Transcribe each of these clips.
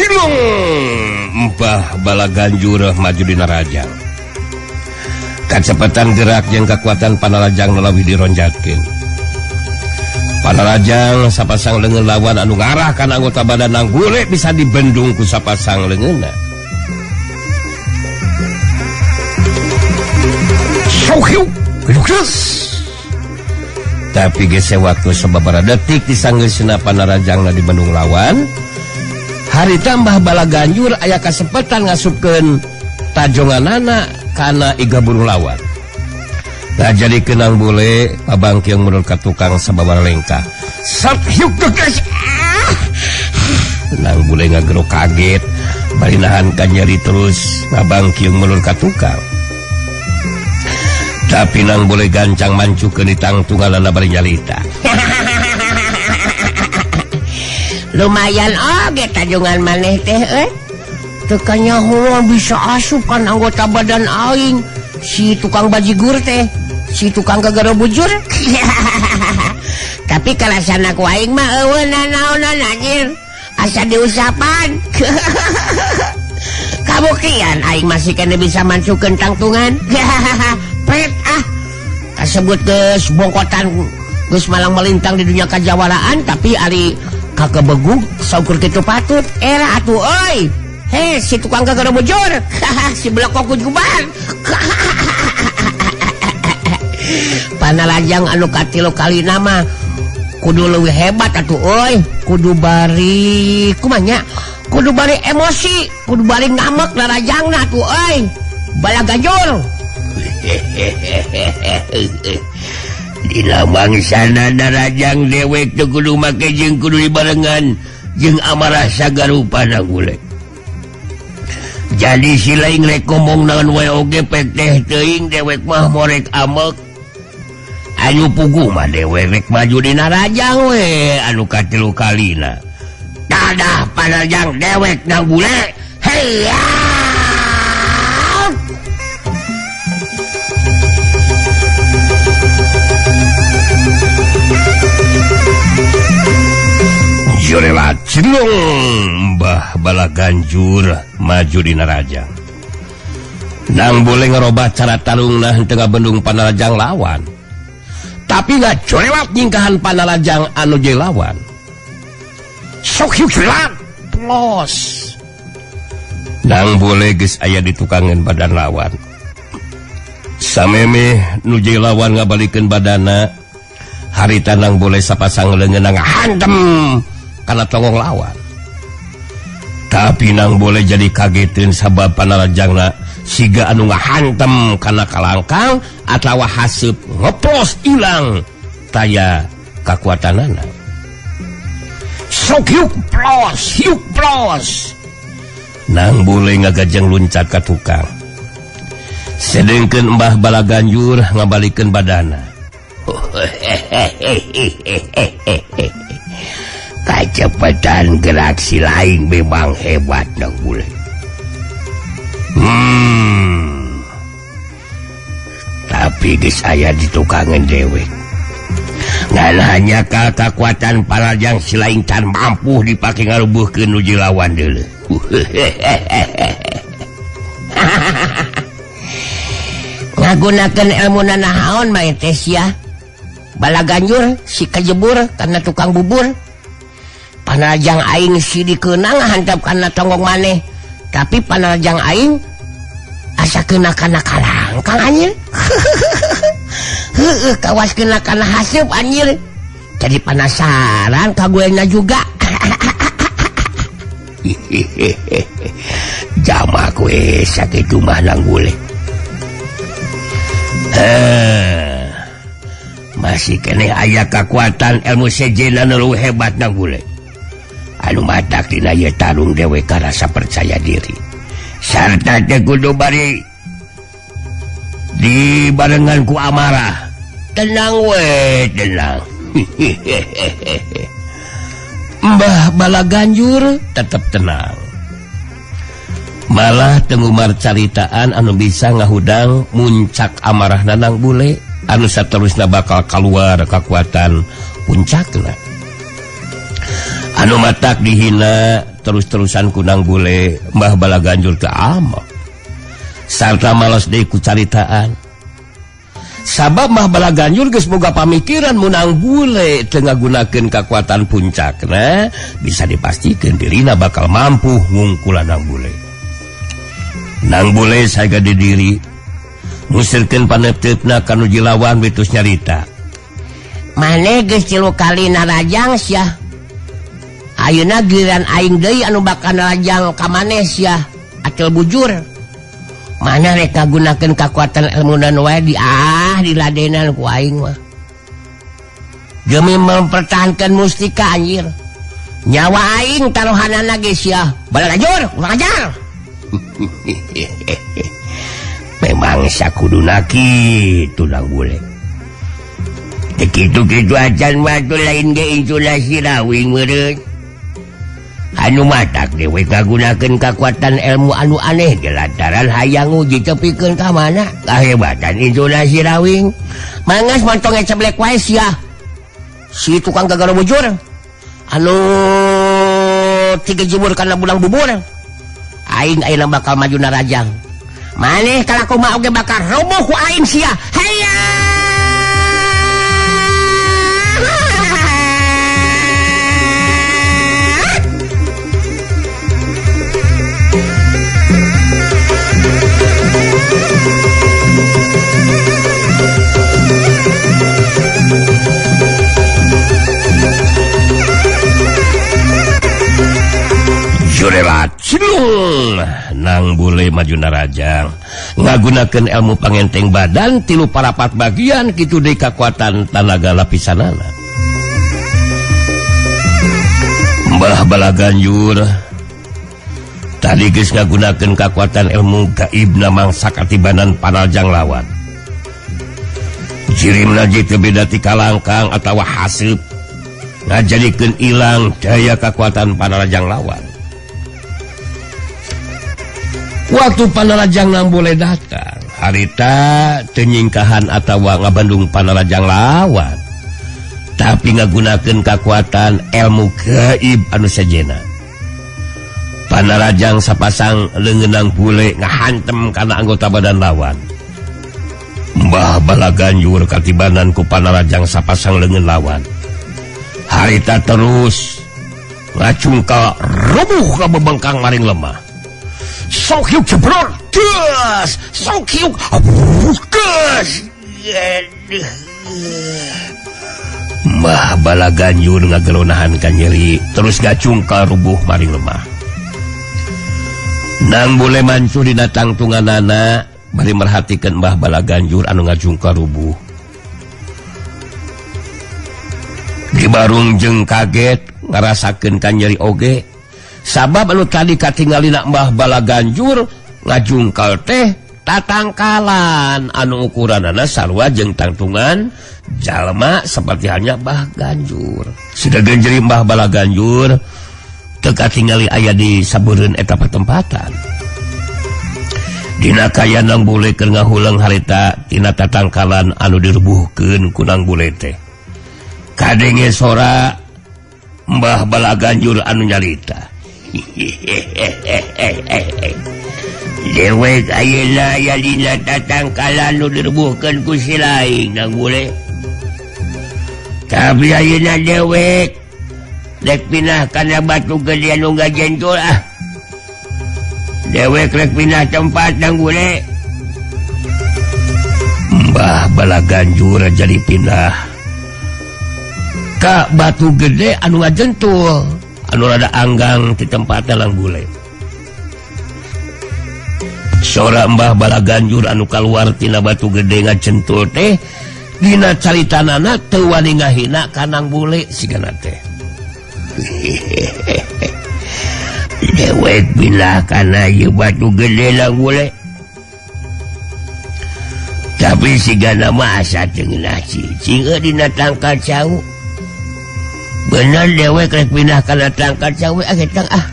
Cilung Mbah Balaganjur maju dina rajang. Kacepatan gerak yang kekuatan Panarajang leuwih dironjatkeun. Panarajang sapasang leungeun lawan anu ngarah kana anggota badan Nanggule bisa dibendung ku sapasang leungeunna. Syauhiu geus. Tapi geus waktu sababaraha detik disanggeusna Panarajangna dibendung lawan. Harita Mbah Balaganjur aya kasempatan ngasupkeun tajonganana kana iga burung lawan. Nah jadi kenang bule pabangkiung mundur ka tukang sababaraha lengkah. Sat hiuk geus. Nang bule ngagerok kaget, bari nahan ka nyeri terus pabangkiung mundur ka tukang. Tapi nang bule gancang mancukeun di tangtunganana bari nyalita. Lumayan oge tajungan maneh teh tekanya hula bisa asup kan anggota badan aing si tukang bajigur teh, si tukang gagara bujur. Tapi kalasana ku aing mah eueuh nanaonan anjir asa diusapan. Kabuktian aing masih kena bisa mancukeun tangtungan. Pret kasebut geus bongkotan geus malang melintang di dunia kajawaraan tapi ari kakebegug saukur kitu patut era atuh euy. He si tukang gagara bujur. Si belakok gubar. Panarajang anu katilu kalina mah kudu leuwih hebat atuh euy. Kudu bari kumanya? Kudu bari emosi, kudu bari ngamek larajangna atuh euy. Balaganjur. Dina mangsana Narajang dewek teu kudu make jeung kudu dibarengan jeung amarah sagarupa Nanggule. Jadi si laing rek ngomong naon wae oge pek teh teuing dewek mah morek amek. Anu puguh mah dewek rek maju di Narajang we anu katilu kalina. Dadah Panarajang dewek Nanggule. Heya. Jorelat Cilung Mbah Balaganjur maju di Narajang. Nang boleh ngerobah cara tarungna henteu ngabendung Panarajang lawan. Tapi nggak jorelat nyingkahan Panarajang anu je lawan. Sok hiu jorelat plos. Nang boleh geus aya di tukangan badan lawan. Sameme nu je lawan ngabalikeun badana. Harita nang boleh sapasang leungeunna ngahantem karena tongong lawan. Tapi nang boleh jadi kagetin sabab Panarajangna siga anu ngahantem karena kalangkang atawa haseup ngeplos ilang taya kakuatanana. Sok hiuk plos. Nang boleh ngagajeng luncat ka tukang. Sedengkeun Mbah Balaganjur ngabalikeun badana. Kecepatan gerak si lain memang hebat Nanggule. Tapi geus aya di tukangan dewek. Ngan hanya kekuatan Panarajang si lain can mampu dipake ngarubuhkeun nuju lawan deuleu. Ngagunakeun ilmu nanahaon mah teh sia. Balaganjur si kajebur karena tukang bubur. Panarajang aing si dikeunang hantap karena tonggong maneh. Tapi Panarajang aing asa keuna kana kalangkang anjir. Heueuh kawas keuna kana haseup anjir. Jadi penasaran kagoengna juga. Jamak we sakitu mah Nanggule. Masih kene aya kekuatan ilmu sejenna nu leuwih hebat Nanggule. Anu matak dina ieu tarung dewek rasa percaya diri. Sarta teh kudu bari dibarengan ku amarah. Tenang we, tenang. Mbah Balaganjur tetep tenang. Malah tengumar caritaan anu bisa ngahudang muncak amarahna Nanggule anu saterusna bakal keluar kekuatan puncakna. anu matak dihina terus-terusan kunang bule Mbah Balaganjur teu amal sarta malas deui ku caritaan sabab Mbah Balaganjur geus boga pamikiran munang bule teu ngagunakeun kakuatan puncakna bisa dipastikeun dirina bakal mampu ngungkulan nang bule. Nang bule saega di diri ngusirkeun paneupteupna ka nuju lawan witus nyarita. Mane geus 3 kali narajang sia. Ayeuna giliran aing deui anu bakal narajang ka maneh sia. Atil bujur. Mana rek ngagunakeun kakuatan ilmunan wae diladenan ku aing mah. Demi mempertahankan mustika anjir. Nyawa aing taruhanana ge sia. Balaganjur, kurang ajar. Memang sakuduna kitu nang bule. Kitu-kitu acan batu lain ge insuna Sirawing meureun. Anu matak dewe ngagunakeun kakuatan ilmu anu aneh ge lantaran hayang uji tepikeun ka mana kahebatan insuna Sirawing. Mangas montong ceblek wae sia. Si tukang gagara bujur. Anu 3 jemur kana bulang bubur. Aing ayeuna bakal maju narajang. Maneh kalaku mah oge bakal roboh ku aing sia. Hayya! Jurelat cilung nang bule maju narajang ngagunakeun ilmu pangenteng badan 3/4 bagian kitu deui kakuatan tanaga lapisanana. Mbah Balaganjur tadi geus ngagunakeun kakuatan ilmu gaibna mangsa katibanan panajang lawan. Jirimna je teu beda ti kalangkang atawa haseup ngajadikeun ilang daya kakuatan panajang lawan. Waktu panarajang nang boleh datang harita tenyingkahan atawa ngabandung panarajang lawan tapi ngagunakeun kakuatan ilmu gaib anu sajena. Panarajang sapasang leungeunang bule ngahantem kana anggota badan lawan. Mbah Balaganjur katibanan ku panarajang sapasang leungeun lawan. Harita terus ngacungkal rubuh ka bebengkang maring lemah. Sok yuk jebrol, gas, sok yuk, gas. Mbah Balaganjur ngagelonahan ka nyeri, terus gacungkal rubuh maring lemah. Nang bule mancu dina tangtunganana, bari merhatikeun Mbah Balaganjur anu ngacungkal rubuh. Dibarung jeung kaget ngarasakeun ka nyeri oge. Sabab anu tadi katinggalina Mbah Balaganjur ngajungkal teh tatangkalan anu ukuranana sarua jeung tangtungan jalma seperti halnya Mbah Ganjur. Sidageun jeri Mbah Balaganjur teu katingali aya di sabeureun eta pertempatan. Dina kayanang bule keur ngahuleung harita tina tatangkalan anu dirubuhkeun ku nang bule teh. Kadenge sora Mbah Balaganjur anu nyarita. Dewek ayeuna aya dina tatangkalan nu dirubuhkeun ku si laing nang bule. Tapi ayeuna dewek rek pindah kana batu gede anu gajentul ah. Dewek rek pindah tempat nang bule. Mbah Balaganjur jadi pindah ka batu gede anu ngajentul. Anu rada anggang di tempat lang bule. Sora Mbah Balaganjur anu kaluar tina batu gede ngacentul teh dina caritanana teu wani ngahina kanang bule sigana teh. Dewek pindah kana ieu batu gede lang bule. Tapi sigana mah asa teu ngeunah cicing dina tangkal cau. Bener dewek rek pindah kana tangkal cawe agetang ah.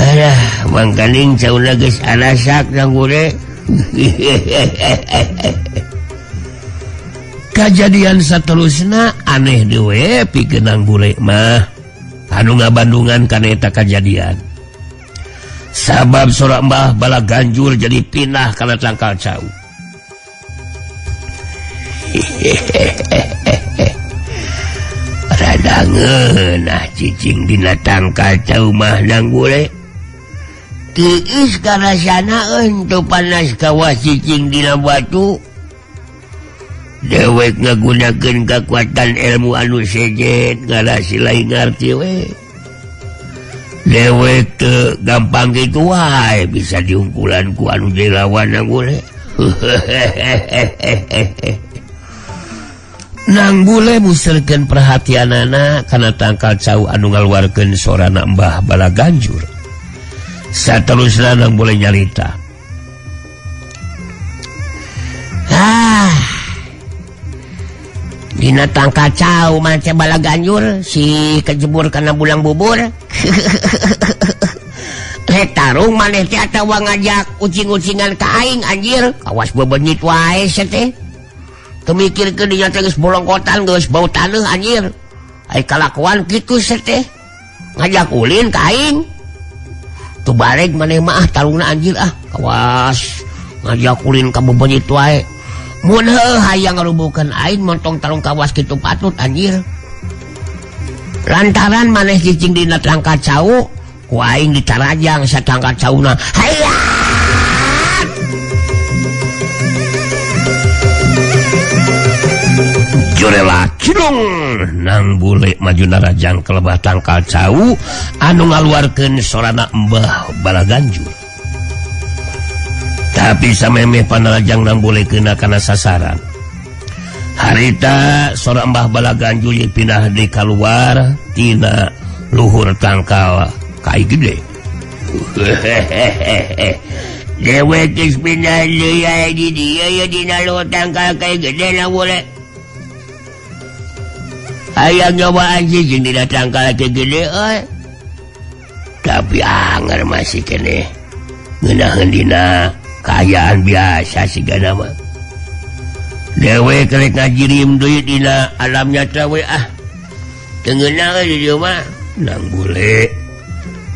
Alah, mangkaning cauna geus anasak nang bule. Kajadian saterusna aneh dewe pikeun nang bule mah. anu ngabandungan kana eta kajadian. Sabab sora Mbah Bala Ganjur jadi pindah kana Tangkal Cau. Rada ngeunah cicing dina Tangkal Cau mah nang bule. Tiis karasana teu panas kawas cicing dina batu. Dewek ngagunakeun kekuatan ilmu anu sejet ngarasi lain ngarti we. Dewek teu gampang gitu wae bisa diungkulan ku anu jadi lawan nang bule. Nang bule muserkeun perhatianana kana Tangkal Cau anu ngaluarkeun sorana Mbah Bala Ganjur. Saterusna nang bule nyarita. Dina Tangkal Cau manca Bala Ganjur si kejebur kana bulang bubur. Tarung maneh teh atawa ngajak ucing-ucingan ka aing anjir. Kawas bebenyit wae sia teh. Teu mikirkeun dinya teh geus bolongkotan geus bau taneuh anjir. Ai kalakuan kitu sia teh. Ngajak ulin ka aing. Tu balik maneh mah tarungna anjir kawas ngajak ulin ka bebenyit wae. Mun hayang ngarubukeun aing montong tarung kawas kitu patut anjir. Lantaran maneh cicing dina Tangkal Cau, ku aing dicarajang sa Tangkal Cauna. Hayat! Jurela cidung nang bule maju narajang ke lebah Tangkal Cau anu ngaluarkeun sorana Mbah Bala Ganjur. Tapi samemeh panarajang nang bule kena kana sasaran. Harita sora Mbah Bala Ganjur pindah di keluar tina luhur Tangkal kai gede. Dewek geus pindah deui aya di dieu ya dina luhur Tangkal kai gede na bule. Aya nyobaan cicing dina Tangkal kai gede euy. Tapi anger masih keneh ngeunaheun dina kaayaan biasa sigana mah. Dewe kerek ngajirim deui dina alam nyata we teu ngeunah di dieu mah. Nang bule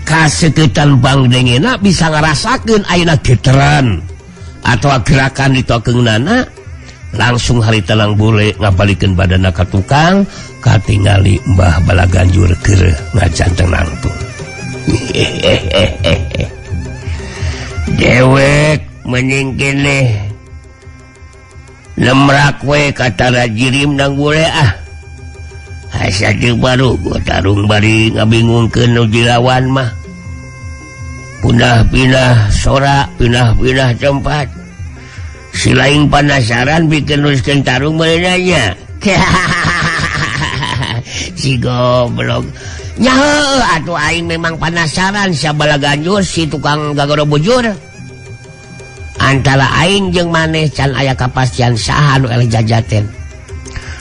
kaseuketan bangdengena bisa ngarasakeun ayeuna geteran atawa gerakan ditokeunana. Langsung harita nang bule ngabalikeun badanna ka tukang katingali Mbah Bala Ganjur keur ngajanteng nangtung. Dewek meningkeneh lemrak we kata rajirim nang bule asa teu baru gua tarung bari ngabingungkeun nu jilawan mah. Pindah-pindah sora, pindah-pindah tempat. Si laing penasaran bikin nuliskeun tarung bari nanya. Si goblok. Nya atuh aing memang penasaran sia Bala Ganjur si tukang gagoro bujur. Antara aing jeung maneh can aya kapastian saha anu eleh jajaten.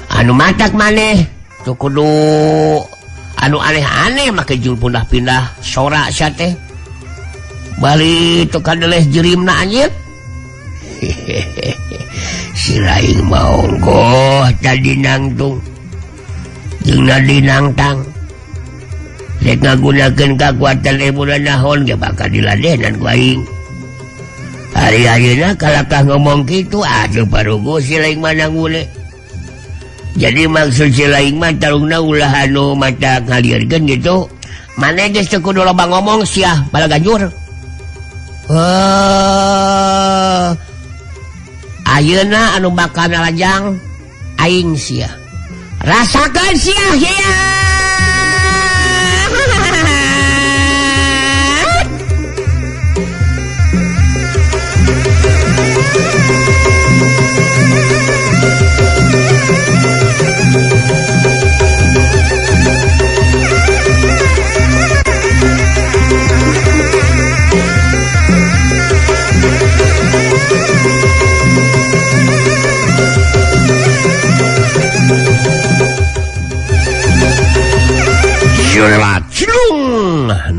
Anu matak maneh teu kudu anu aneh-aneh make jul pindah-pindah sora sia teh. Bari teu kadeleh jerimna anjeun. Si laing maonggoh tadi nangtung jeung nadi nangtang. Rek ngagunakeun kakuatan ilmu nahon ge bakal diladenan ku aing. Hari ayeuna kalakah ngomong kitu aduh parugo si laing manang bule. Jadi maksud si laing mah tarungna ulah anu mata ngalieurkeun gitu. Maneh geus teu kudu loba ngomong sia Bala Ganjur. Ayeuna anu bakal nalajang aing sia. Rasakeun sia sia.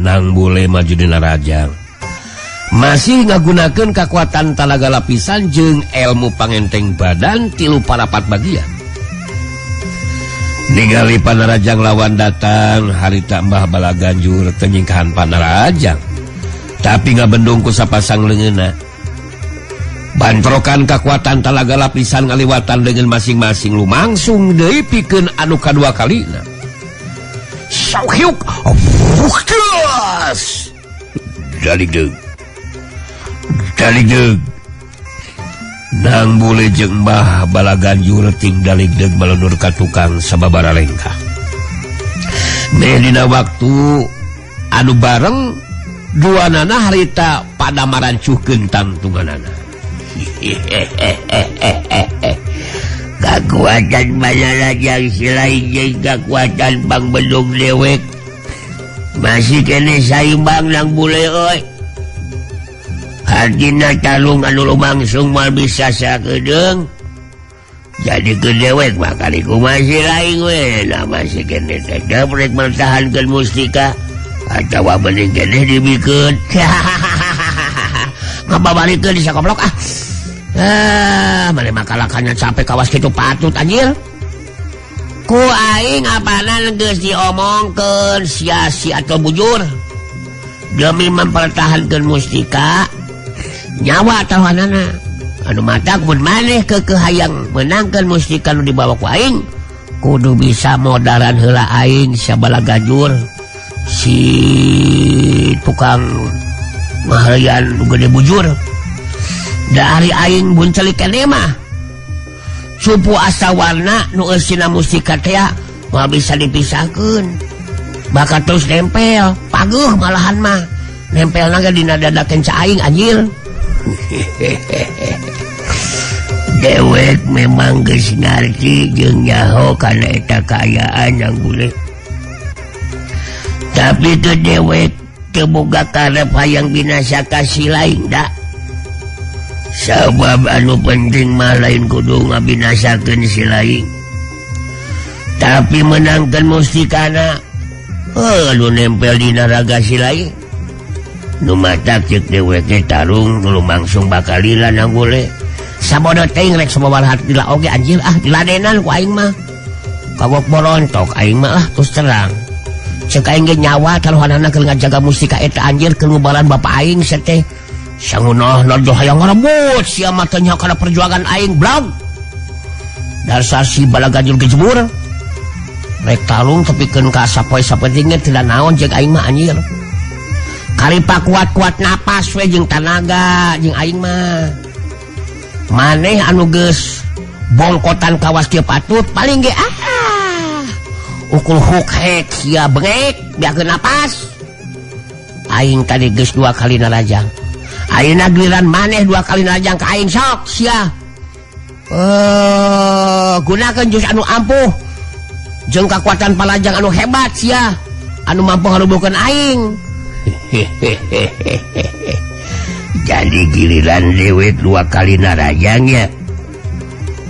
Nang bule maju dina rajang masih ngagunakeun kekuatan talaga lapisan jeung ilmu pangenteng badan tilu parapat bagian. ningali Panarajang lawan datang harita Mbah Balaganjur tenyingkahan Panarajang tapi ngabendung ku sapasang leungeunna bantrokan kekuatan talaga lapisan ngaliwatan dengan masing-masing lumangsung deui pikeun anu kadua kalina sauhyuk fuhkas daligdeug nang bule jeung Mbah Balaganjur ting daligdeug balunur ka tukang sababara lengkah meh dina waktu anu bareng duanana harita pada marancuhkeun tamtunganana kekuatan Panarajang Silai jeung kekuatan Bang Bedug Dewek masih kene saimbang nang bule euy hartina talung anu lumangsung mal bisa sakedeung jadi ke dewek mah kali kumaha Silai we nah masih kene tetep rek mertahankeun mustika atawa mending kene dibikeun ngababalikeun di sakoplok mana makalakannya sampai kawas kitu patut anjir ku aing apanan geus diomongkeun sia-sia atau bujur demi mempertahankan mustika nyawa tahanana anu mata mun maneh kekehayang menangkan mustika nu dibawa ku aing kudu bisa modaran heula aing Sabalaganjur si tukang mahalian nu gede bujur dari aing buncelik keneh mah supu asa warna nu eusina mustika teh moal bisa dipisahkeun bakal terus nempel paguh malahan mah nempelna ge dina dadakeun ca aing anjir dewek memang geus ngarti jeung nyaho kana eta kaayaan yang bule tapi teu dewek teu boga karep hayang binasa ka Silai da sabab anu penting mah lain kudu ngabinasakeun Silai tapi menangkan mustikana lu nempel di naraga Silai nu matak cek dewek tarung nu lumangsung bakal lila nang bule sabodo teuing rek sababaraha dila oge anjir diladenan ku aing mah kagok borontok aing mah terus terang cek aing ge nyawa taruhanana keur ngajaga mustika eta anjir keur ngubalan bapa aing seteh sangunah narjo hayang ngarebut sia mah teh nya kana perjuangan aing blog dasar si Balaganjur ge jebur rek tarung tepikeun ka sapoe-sapoe tinggal tidak naon jeung aing mah anjir kalipa kuat-kuat napas we jeung tanaga jeung aing mah maneh anu geus bongkotan kawas kieu patut paling ge ukul huk hek sia bengek biakeun napas aing tadi geus 2 kali narajang ayeuna giliran maneh 2 kali narajang ka aing sok sia gunakeun jus anu ampuh jeung kekuatan palajang anu hebat sia anu mampu ngarubuhkeun aing jadi giliran dewek 2 kali narajangnya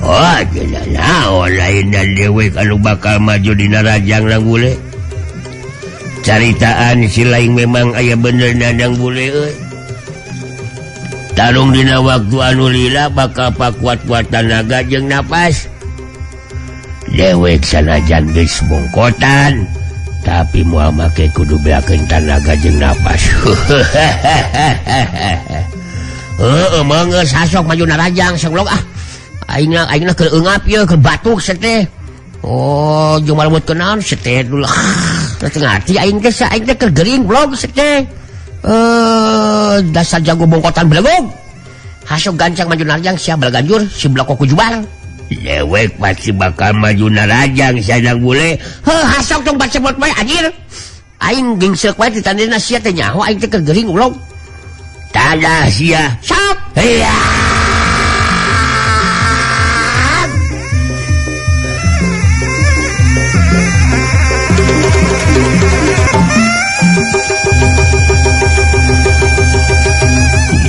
oh jadi naon lain dan dewek anu bakal maju di narajang nang bule caritaan Silai memang aya bener nang bule euy tarung dina waktu anu lila bakal pakuat-kuat tenaga jeung napas dewek sanajan geus bongkotan tapi moal make kudu beakeun tenaga jeung napas emang geus hasok maju narajang senglok aingna keur eungap ye keur batuk seteh oh jeung malebutkeun naon seteh dulu teu ngarti aing teh aing teh keur gering blog seteh dasar jago bongkotan belegog hasok gancang maju narajang sia Balaganjur si bloko kujubal dewek pasti bakal maju narajang sadang bule hasok tong bacebot bae anjir aing gingseuk wae ditandina sia teh nyaho aing teh keur gering ulog tadah sia sok iya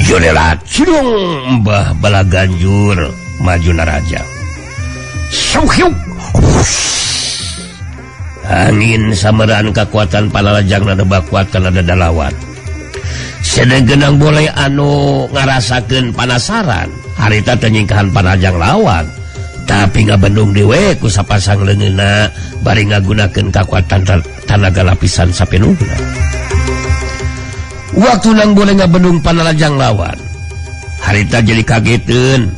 jorelat cidung Mbah Balaganjur maju narajang sauhyuk angin sameran kekuatan Panarajang nadebak kuat kana dadalawan sedegenang boleh anu ngarasakeun panasaran harita teh nyingkahan Panarajang lawan tapi ngabendung dewe ku sapasang leungeunna bari ngagunakeun kekuatan tanaga lapisan sapenuhna. Waktu nang boleh ngabendung panarajang lawan, harita jadi kageteun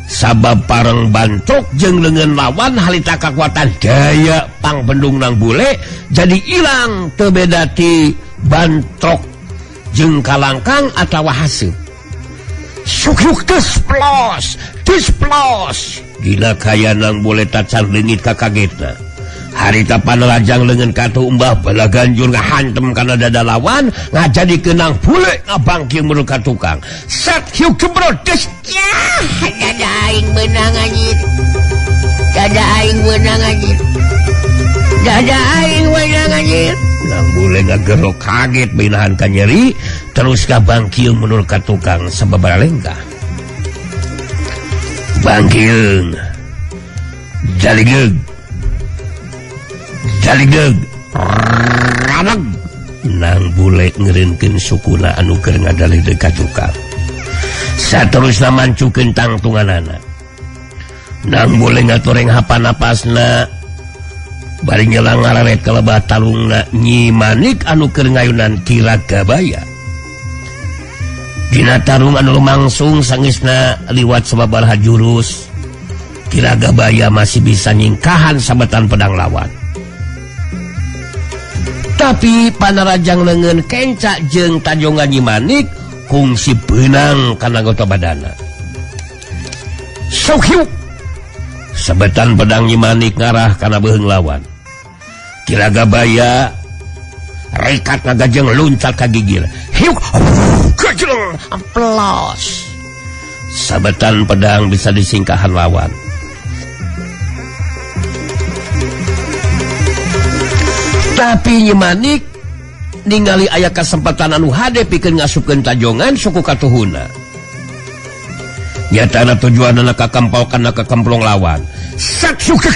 sabab pareng bantrok jeung leungeun lawan harita kekuatan daya pangbendung nang bule jadi ilang teu beda ti bantrok jeung kalangkang atawa haseup. Syuk displos gila kaya nang bule tacan leungit ka kagetna. Harita panarajang leungeun katu umbah bala ganjur ngahantem kana dada lawan ngajadi keunang bule ngabangking menurut ka tukang. Set hiuk jembrot des. Ya, dada aing beunang anjir. Dada aing beunang anjir. Dada aing beunang anjir. Nang bule ngagerok kaget binahan ka nyeri terus ngabangking menurut ka tukang sababaraha lenggah. Bangking. Jaligeg. Ranag nang bule ngeureunkeun sukuna anu keur ngadalih ka tukang. Saterusna mancukeun tangtunganana. Nang bule ngatoreng hapan-napasna bari nyelang ngararet ka lebah talungna Nyi Manik anu keur ngayunan Kiragabaya. Dina tarung anu lumangsung sangeusna liwat sababaraha jurus, Kiragabaya masih bisa nyingkahan sabetan pedang lawan. Tapi panarajang leungeun kenca jeung tajongan Nyi Manik kungsi beunang kana anggota badana. Syuk sabetan pedang Nyi Manik ngarah kana beuheung lawan. Kiragabaya rekat ngagajeng luncat ka gigil. Hiuk gajeng Amplos. sabetan pedang bisa disingkahan lawan. Tapi Nyi Manik ningali aya kesempatan anu hade pikeun ngasupkeun tajongan suku katuhuna. Nyatana tujuanna kakampaukeun ka kemplong lawan. Satsuka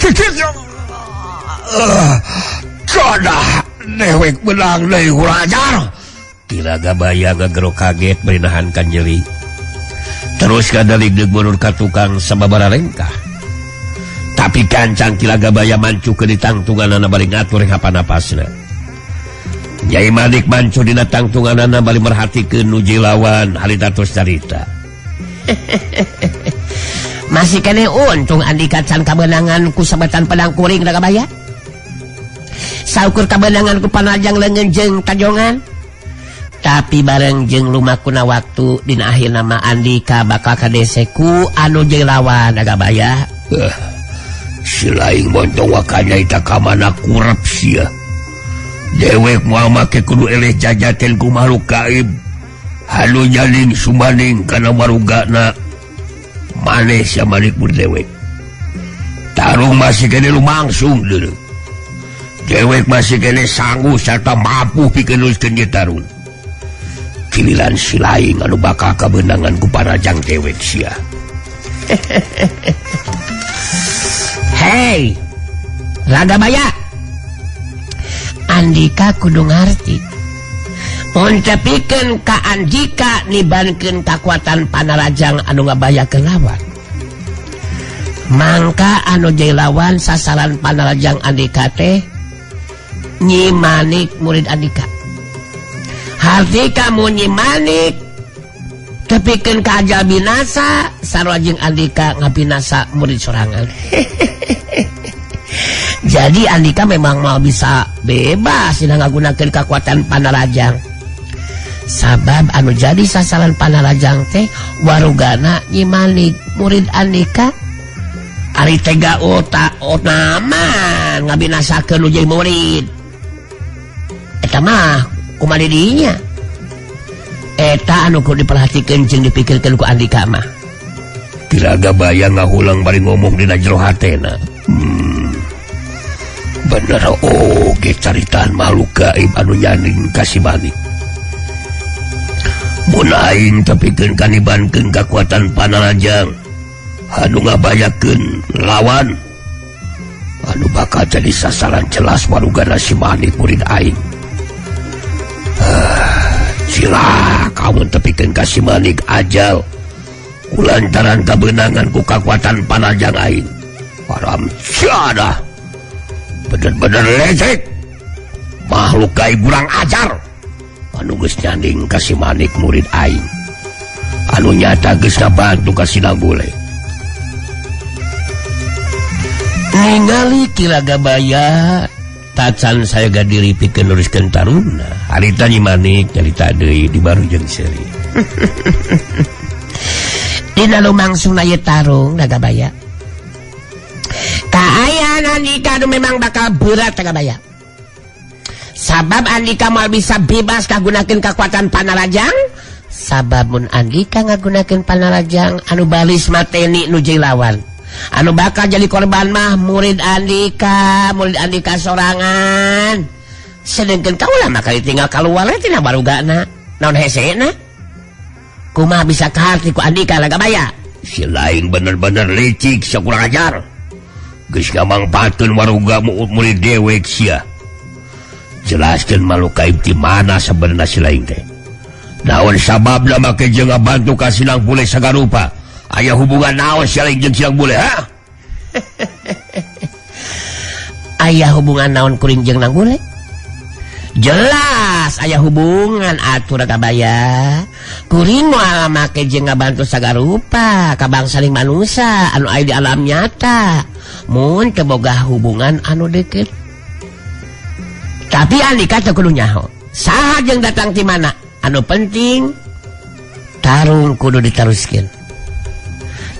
Codah dewek menang deui Hurajar. Kiragabaya gagerok kaget beinahan ka nyeri. Terus kadaligdeug mundur ka tukang sababaraha lengkah. Tapi kancang Kiragabaya mancukeun di tangtunganana bari ngatur hapan-napasna. Nyai Manik mancu dina tangtunganana bari merhatikeun nuji lawan harita tos carita. Masih kene untung Andika can kabenangan ku sabetan pedang kuring Kiragabaya. Saukur kabenangan ku panarajang leungeun jeung tajongan. Tapi bareng jeung lumakuna waktu dina akhir nama Andika bakal kadeseku anu jeung lawan Kiragabaya. Si laing montong wakanya ita kamana kurap sia. Dewek moal make kudu eleh jajaten ku makhluk gaib. Hanu nyaling sumaning kana warugana. Maneh sia Manik berdewek. Tarung masih kene lumangsung deuleu. Dewek masih kene sanggup sarta mampu pikeunuskeun ieu tarung. Giliran si laing anu bakal kabeunangan ku panarajang dewek sia. Hei, Kiragabaya. Andika kudu ngarti. Mun tepikeun ka Andika nibankeun kakuatan panarajang anu ngabayakeun lawan. Mangka anu jadi lawan sasaran panarajang Andika teh Nyi Manik murid Andika. Harti kamu Nyi Manik tepikeun ka ajal binasa sarua jeung Andika ngabinasa murid sorangan. Jadi Andika memang mau bisa bebas dina ngagunakeun kekuatan panarajang. Sabab anu jadi sasaran panarajang teh warugana Nyi Manik murid Andika. Ari tega otaman ngabinasakeun ujai murid. Eta mah kumaha didinya? Eta anu kudu diperhatikeun jeung dipikirkeun ku Andika mah. Kiragabaya ngahulang bari ngomong dina jero hatena. Bener oge caritaan makhluk gaib anu nyaning ka si Manik. Mun aing tepikeun kanibankeun kakuatan panarajang anu ngabayakeun lawan anu bakal jadi sasaran jelas warugana si Manik murid aing. Cilaka mun tepikeun ka si Manik ajal kulantaran kabeunangan ku kakuatan panarajang aing. Param ciadah bener-bener lecek makhluk gaib kurang ajar anu geus nyanding kasih Manik murid aing anu nyata geus ngabantu ka Sinang Bule. ningali Kilagabaya tacan saya gadiri pikeun nuruskeun taruna harita Nyi Manik nyarita deui di Barujeng Seuri. Dina lumangsung na ieu tarung Gagabaya kaayaan Andika nu memang bakal berat Gagabaya sabab Andika moal bisa bebas kagunakeun kekuatan Panarajang sabab mun Andika ngagunakeun Panarajang anu balis mateni nuju lawan anu bakal jadi korban mah murid Andika sorangan sedengkeun kaula mah kali tinggal kaluar tina barugana naon hesena kumaha bisa kaharti ku Andika Gagabaya Si lain bener-bener licik sakurang ajar geus ngamangpaatkeun waruga murid dewek sia. Jelaskeun makhluk gaib di mana sebenarnya si lain teh. Naon sababna make jeung ngabantu ka Sinang Bule sagarupa? Aya hubungan naon si lain jeung Sinang Bule, ha? Aya hubungan naon kuring jeung Nang Bule? Jelas aya hubungan atuh Gagabaya. Kuring moal make jeung ngabantu sagarupa ka bangsaning manusia anu aya di alam nyata. Mun teu boga hubungan anu deukeut. Tapi Andika teu kudu nyaho. Saha jeung datang ti mana? Anu penting tarung kudu ditaruskeun.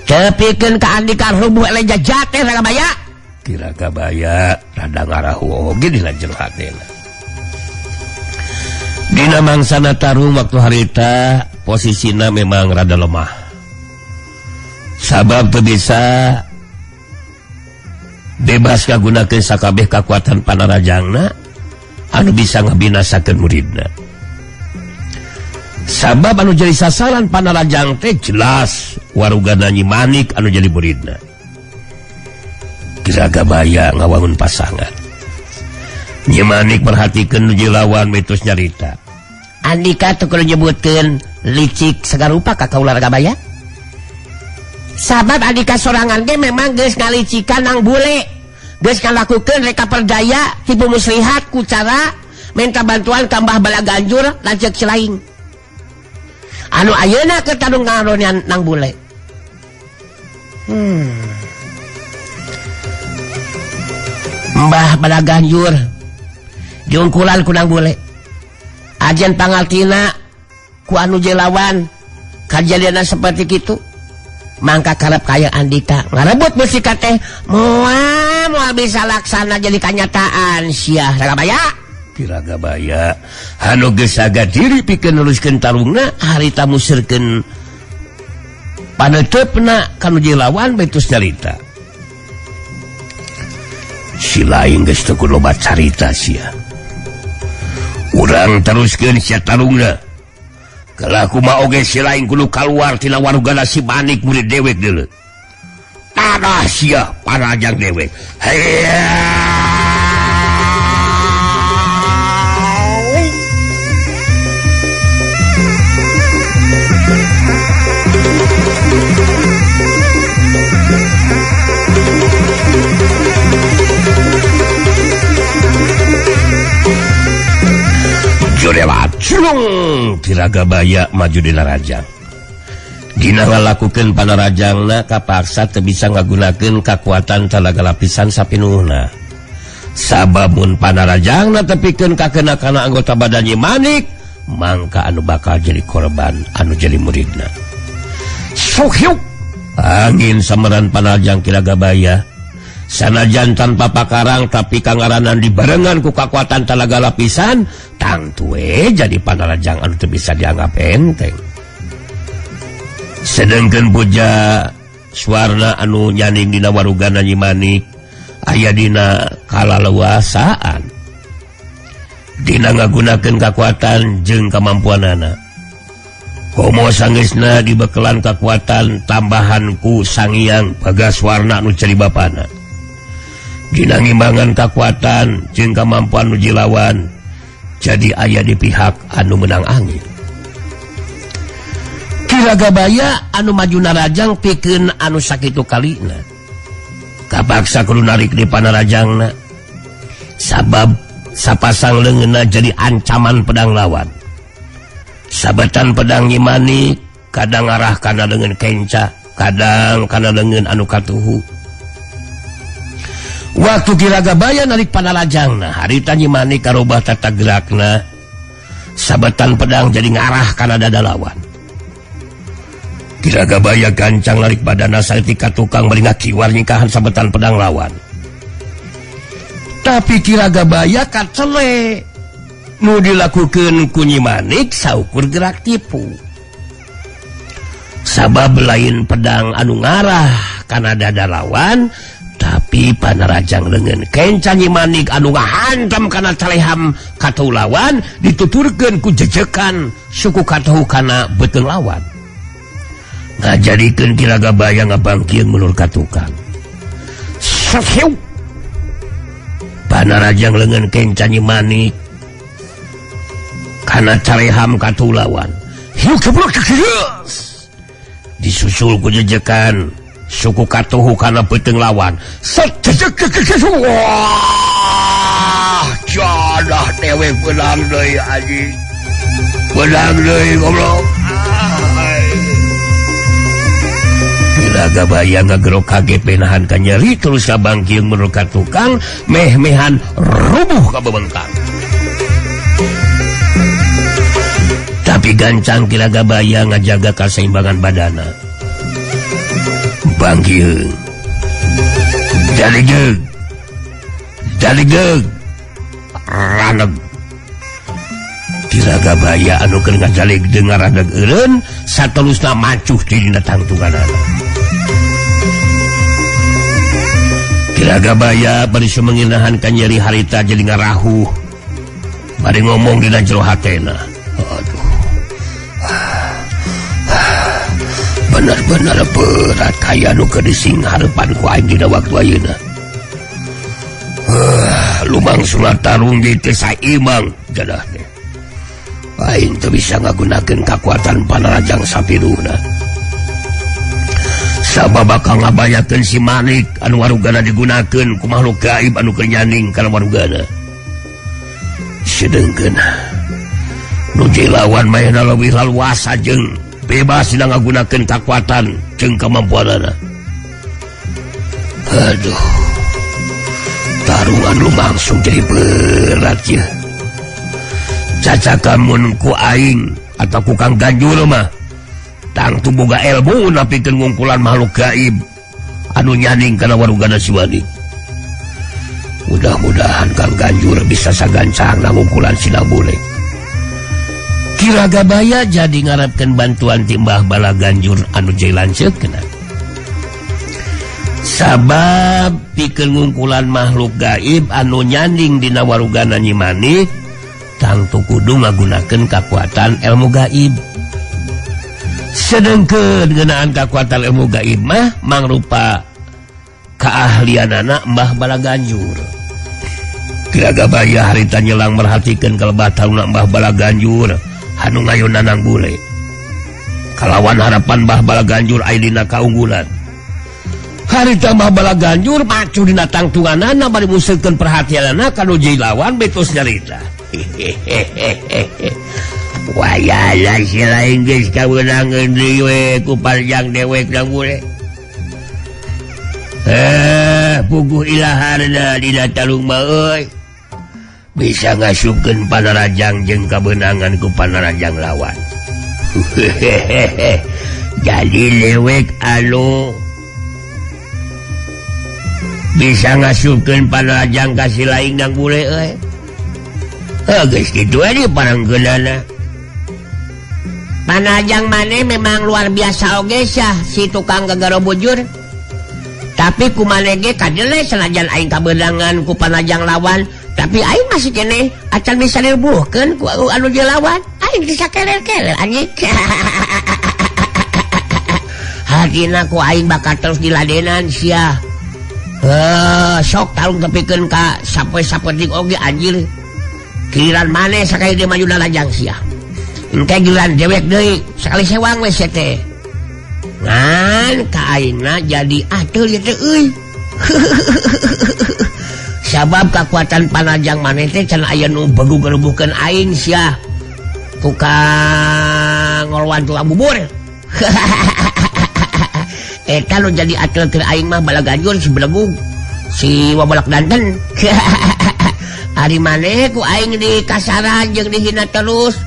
Tepikeun ka Andika rubuh eleja jate Gagabaya. Kira Gagabaya rada ngarahu oge dina jero hatena. Dina mangsana tarung waktu harita posisina memang rada lemah. Sabab teu bisa bebas kagunakeun sakabeh kakuatan Panarajangna anu bisa ngabinasakeun muridna. Sabab anu jadi sasaran Panarajang teh jelas warugana Nyi Manik anu jadi muridna. Kira Gagabaya ngawangun pasangan. Nyi Manik perhatikeun nuju lawan mitos nyarita. Andika teu kudu nyebutkeun licik sagarupa ka kaula Gagabaya. Sabab Andika sorangan ge memang geus ngalicikan Nang Bule. Geus ngalakukeun reka perdaya tipu muslihat ku cara minta bantuan ka Mbah Balaganjur lanceuk si laing. Anu ayeuna keur tadung ngaronean Nang Bule. Mbah Balaganjur diungkulan ku Nang Bule. Ajen pangaltina ku anu jelawan kajadiana seperti kitu. Mangka karep kaya Andika ngarebut musika teh moal bisa laksana jadi kanyataan sia Gagabaya. Kira Gagabaya anu geus saga diri pikeun nuliskeun tarungna harita musirkeun paneutepna ka nuju lawan betus nyarita. Si lain geus teu kudu loba carita sia. Urang teruskeun sia tarungna. Kalau kumaha oge si lain kudu kaluar tina warugana si Manik murid dewek deuleu. Tanah sia Panarajang dewek. Heya. Jodelat culung Kira Gagabaya maju dina Rajang. Dina ngalakukeun Panarajangna kapaksa teu bisa ngagunakeun kakuatan talaga lapisan sapinuhna. Sabab mun Panarajangna tepikeun kakeuna-kana anggota badan Nyi Manik, mangka anu bakal jadi korban anu jadi muridna. Suhyuk angin sameran Panarajang Kira Gagabaya. Sanajan tanpa pakarang tapi kangaranan dibarengan ku kakuatan talaga lapisan tangtu jadi Panarajang anu teu bisa dianggap enteng. Sedengkeun puja suarna anu nyaning dina warugana Nyi Manik aya dina kalaleluasaan dina ngagunakeun kakuatan jeung kamampuanana. Komo sangeusna dibekelan kakuatan tambahan ku Sang Hyang Bagaswarna anu cari bapana. Dina ngimbangan kakuatan jeung kamampuan nuju lawan jadi aya di pihak anu menang angin. Kira Gagabaya anu maju narajang pikeun anu sakitu kalina. Kapaksa kudu narik di Panarajangna. sabab sapasang leungeunna jadi ancaman pedang lawan. Sabetan pedang Nyimani kadang arah kana leungeun kenca, kadang kana leungeun anu katuhu. Waktu Kiragabaya narik panarajangna, harita Nyimani karobah tata gerakna, sabetan pedang jadi ngarah kana dada lawan. Kiragabaya gancang narik badana sareti ka tukang bari ngakiwar nyingkahan sabetan pedang lawan. Tapi Kiragabaya kacele nu dilakukeun ku Nyimanik saukur gerak tipu. Sabab lain pedang anu ngarah kana dada lawan, tapi panarajang leungeun kenca Nyimanik anu ngahantam kana caleham katuh lawan dituturkeun ku jejekan suku katuh kana beuteung lawan. Ngajadikeun Kiragabaya ngabangkieun mulur ka tukang. Sakieu panarajang leungeun kenca Nyimanik kana caleham katuh lawan. Hiu keblok disusul ku jejekan suku katuhu kana beuteung lawan. Wah, jadah dewek beunang deui anjing. Beunang deui goblok. Kiragabaya ngagerok kaget penahan ka nyeri terus sabangkieun mundur ka tukang meh-mehan rubuh ka bebengkang. Tapi gancang Kiragabaya ngajaga kaseimbangan badana. Bangkieun. Daligeg. Raneg. Kiragabaya anu keur ngajaleg deung ngaraneg eureun satelusna macuh ti dina tangtunganana. Kiragabaya bari sumenginahan ka nyeri harita jadi ngarahuh. Bari ngomong dina jero hatena. Aduh. Benar-benar berat kaya nu keur disinghareupan ku aing dina waktu ayeuna. Lumangsung tarung di teh saimbang jadah teh. Aing teu bisa ngagunakeun kakuatan panarajang sapiruhna. Sabab bakal ngabayakeun si Manik anu warugana digunakeun ku makhluk gaib anu keur nyaning kana warugana. Sedengkeun nu lawan mayana leuwih laluasa jeung bebas dina ngagunakeun kakuatan jeung kamampuanana. Aduh, tarungan lumangsung jadi berat ya. Cacakamun ku aing atau ku Kang Ganjur mah tang boga ilmu napikeun ngungkulan makhluk gaib anu nyaning kana warugana si Wadik. Mudah-mudahan Kang Ganjur bisa sagancangna ngungkulan sina bule. Kiragabaya jadi ngarepkeun bantuan timbah bala Ganjur anu jai lanceukna. Sabab pikeun ngungkulan makhluk gaib anu nyaning dina warugana Nyimani tangtu kudu ngagunakeun kakuatan ilmu gaib. Sedengkeun ngeunaan kakuatan ilmu gaib mah mangrupa keahlianana Mbah Bala Ganjur. Kiragabaya harita nyelang merhatikeun kalebatauna Mbah Bala Ganjur anu ngayunanang bule. Kalawan harapan Mbah Bala Ganjur aya dina kaunggulan. Harita Mbah Bala Ganjur macu dina tangtunganana bari museukeun perhatianana kanu jai lawan betos nyarita. Wayala si lain geus kawenangeun deui we ku panjang dewek da bule. Puguh ilaharna dina talung mah euy. Bisa ngasupkeun panarajang jeung kabeunangan ku panarajang lawan. Jadi lewek anu bisa ngasupkeun panarajang ka si lain nang bule euy. Geus kitu we paranggeunana. Panajang maneh memang luar biasa oge sia si tukang gagaro bujur. Tapi ku maneh ge kadele sanajan aing kabeunangan ku panajang lawan, tapi aing masih keneh acan bisa dirubuhkeun ku anu je lawan. Aing bisa keler-keler anjing. Hatina ku aing bakal terus diladenan sia. Sok talung tepikeun ka sapoe-sapoeting oge anjir. Giliran maneh sakali dia maju lajang sia. Engke giliran dewek deui sakali sewang we sia teh. Ngan ka aingna jadi atul ieu teh euy. sabab kekuatan panajang maneh teh can aya nu bagu-gerubuhkeun aing sia tukang ngolwan tukang bubur. Eta nu jadi atel keur aing mah Balaganjur si Belegung si Wabalak Danten. Ari maneh ku aing di kasaran jeung dihina terus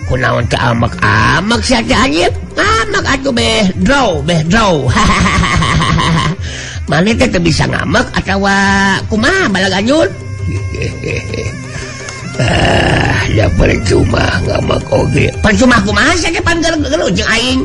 kunaon teh amak-amak sia teh anjir. Amak atuh beh draw maneh teh teu bisa ngamak atawa kumaha Balaganjur. Ya percuma ngamak oge. Percuma kumaha saja pan geuleuh jeung aing.